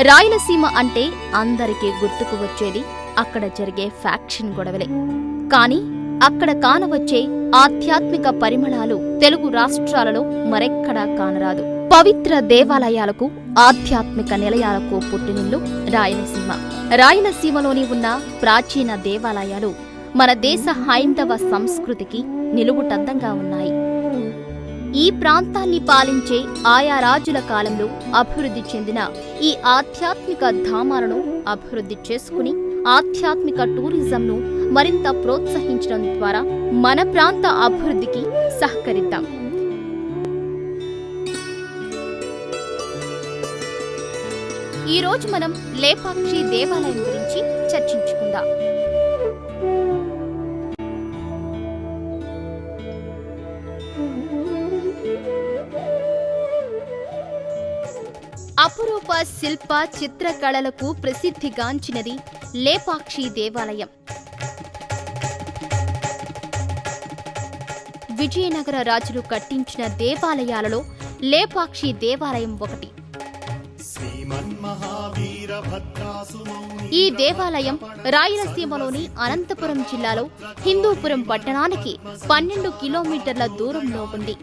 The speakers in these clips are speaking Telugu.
రాయలసీమ అంటే అందరికీ గుర్తుకు వచ్చేది అక్కడ జరిగే ఫ్యాక్షన్ గొడవలే. కానీ అక్కడ కానవచ్చే ఆధ్యాత్మిక పరిమళాలు తెలుగు రాష్ట్రాలలో మరెక్కడా కానరాదు. పవిత్ర దేవాలయాలకు, ఆధ్యాత్మిక నిలయాలకు పుట్టినిల్లు రాయలసీమ. రాయలసీమలోని ఉన్న ప్రాచీన దేవాలయాలు మన దేశ హైందవ సంస్కృతికి నిలువుటద్దంగా ఉన్నాయి. ఈ ప్రాంతాన్ని పాలించే ఆయా రాజుల కాలంలో అభివృద్ధి చెందిన ఈ ఆధ్యాత్మిక ధామాలను అభివృద్ధి చేసుకుని ఆధ్యాత్మిక టూరిజంను మరింత ప్రోత్సహించడం ద్వారా మన ప్రాంత అభివృద్ధికి సహకరిద్దాం. ఈ రోజు మనం లేపాక్షి దేవాలయం గురించి చర్చించుకుందాం. అపురూప శిల్ప చిత్రకళలకు ప్రసిద్ధిగాంచినది లేపాక్షి దేవాలయం. విజయనగర రాజులు కట్టించిన దేవాలయాలలో లేపాక్షి దేవాలయం ఒకటి. ఈ దేవాలయం రాయలసీమలోని అనంతపురం జిల్లాలో హిందూపురం పట్టణానికి 12 కిలోమీటర్ల దూరంలో ఉంది.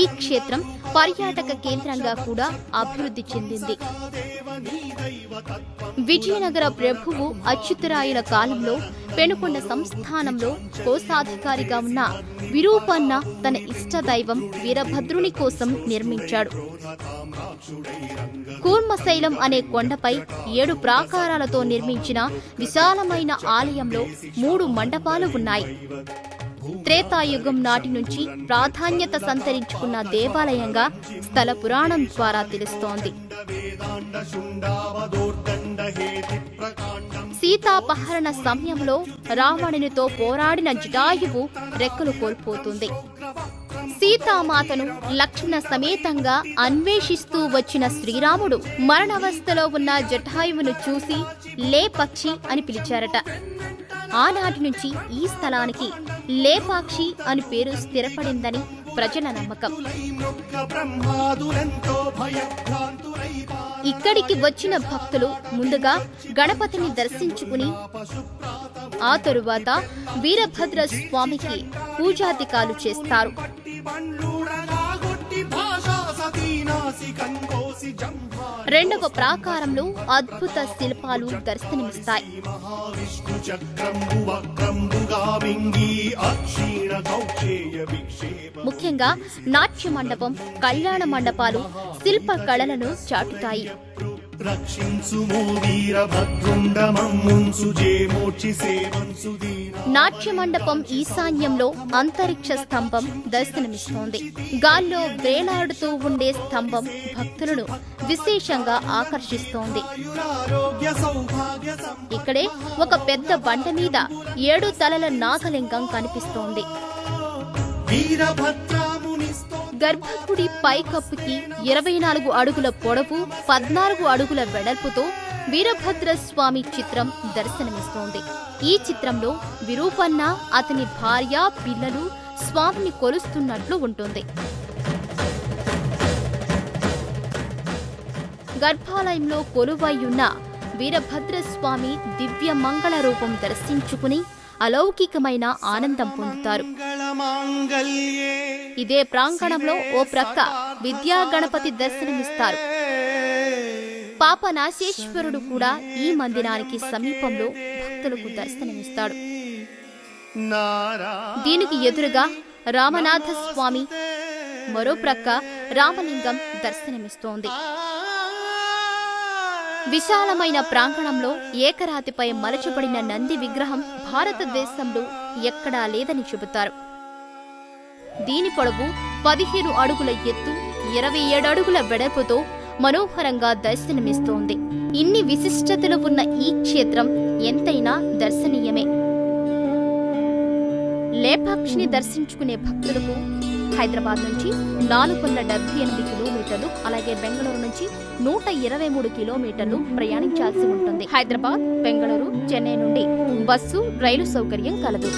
ఈ క్షేత్రం పర్యాటక కేంద్రంగా కూడా అభివృద్ధి చెందింది. విజయనగర ప్రభువు అచ్యుతరాయుల కాలంలో పెనుకొండ సంస్థానంలో కోశాధికారిగా ఉన్న విరూపన్న తన ఇష్టదైవం వీరభద్రుని కోసం నిర్మించాడు. కూర్మశైలం అనే కొండపై 7 ప్రాకారాలతో నిర్మించిన విశాలమైన ఆలయంలో 3 మండపాలు ఉన్నాయి. త్రేతాయుగం నాటి నుంచి ప్రాధాన్యత సంతరించుకున్న దేవాలయంగా స్థల పురాణం ద్వారా తెలుస్తోంది. సీతాపహరణ సమయంలో రావణునితో పోరాడిన జటాయువు రెక్కలు కోల్పోతుంది. సీతామాతను లక్ష్మణ సమేతంగా అన్వేషిస్తూ వచ్చిన శ్రీరాముడు మరణావస్థలో ఉన్న జటాయువును చూసి లేపక్షి అని పిలిచారట. ఆనాటి నుంచి ఈ స్థలానికి లేపాక్షి అని పేరు స్థిరపడిందని ప్రజల నమ్మకం. ఇక్కడికి వచ్చిన భక్తులు ముందుగా గణపతిని దర్శించుకుని ఆ తరువాత వీరభద్ర స్వామికి పూజాధికాలు చేస్తారు. రెండవ ప్రాకారంలో అద్భుత శిల్పాలు దర్శనమిస్తాయి. ముఖ్యంగా నాట్య మండపం, కళ్యాణ మండపాలు శిల్ప కళలను చాటుతాయి. నాట్య మండపం ఈశాన్యంలో అంతరిక్ష స్తంభం దర్శనమిస్తోంది. గాల్లో వేలాడుతూ ఉండే స్తంభం భక్తులను విశేషంగా ఆకర్షిస్తోంది. ఇక్కడే ఒక పెద్ద బండ మీద 7 తలల నాగలింగం కనిపిస్తోంది. గర్భగుడి పైకప్పుకి 24 అడుగుల పొడవు, 14 అడుగుల వెడల్పుతో వీరభద్ర స్వామి చిత్రం దర్శనమిస్తోంది. ఈ చిత్రంలో విరూపన్న, అతని భార్య, పిల్లలు స్వామిని కొలుస్తున్నట్లు ఉంటుంది. గర్భాలయంలో కొలువైయున్న వీరభద్ర స్వామి దివ్య మంగళ రూపం దర్శించుకుని అలౌకికమైన ఆనందం పొందుతారు. ఇదే ప్రాంగణంలో ఓ ప్రక్క విద్యా గణపతి దర్శనమిస్తారు. పాపనాశేశ్వరుడు కూడా ఈ మందిరానికి సమీపంలో భక్తులకు దర్శనమిస్తాడు. దీనికి ఎదురుగా రామనాథ స్వామి, మరో ప్రక్క రామలింగం దర్శనమిస్తోంది. విశాలమైన ప్రాంగణంలో ఏకరాతిపై మలచబడిన నంది విగ్రహం భారతదేశంలో ఎక్కడా లేదని చెబుతారు. దీని పొడవు 15 అడుగుల ఎత్తు, 27 అడుగుల వెడల్పుతో మనోహరంగా దర్శనమిస్తోంది. ఇన్ని విశిష్టతలు ఉన్న ఈ క్షేత్రం ఎంతైనా దర్శనీయమే. లేపాక్షిని దర్శించుకునే భక్తులకు హైదరాబాద్ నుంచి 478 కిలోమీటర్లు, అలాగే బెంగళూరు నుంచి 123 కిలోమీటర్లు ప్రయాణించాల్సి ఉంటుంది. హైదరాబాద్, బెంగళూరు, చెన్నై నుండి బస్సు, రైలు సౌకర్యం కలదు.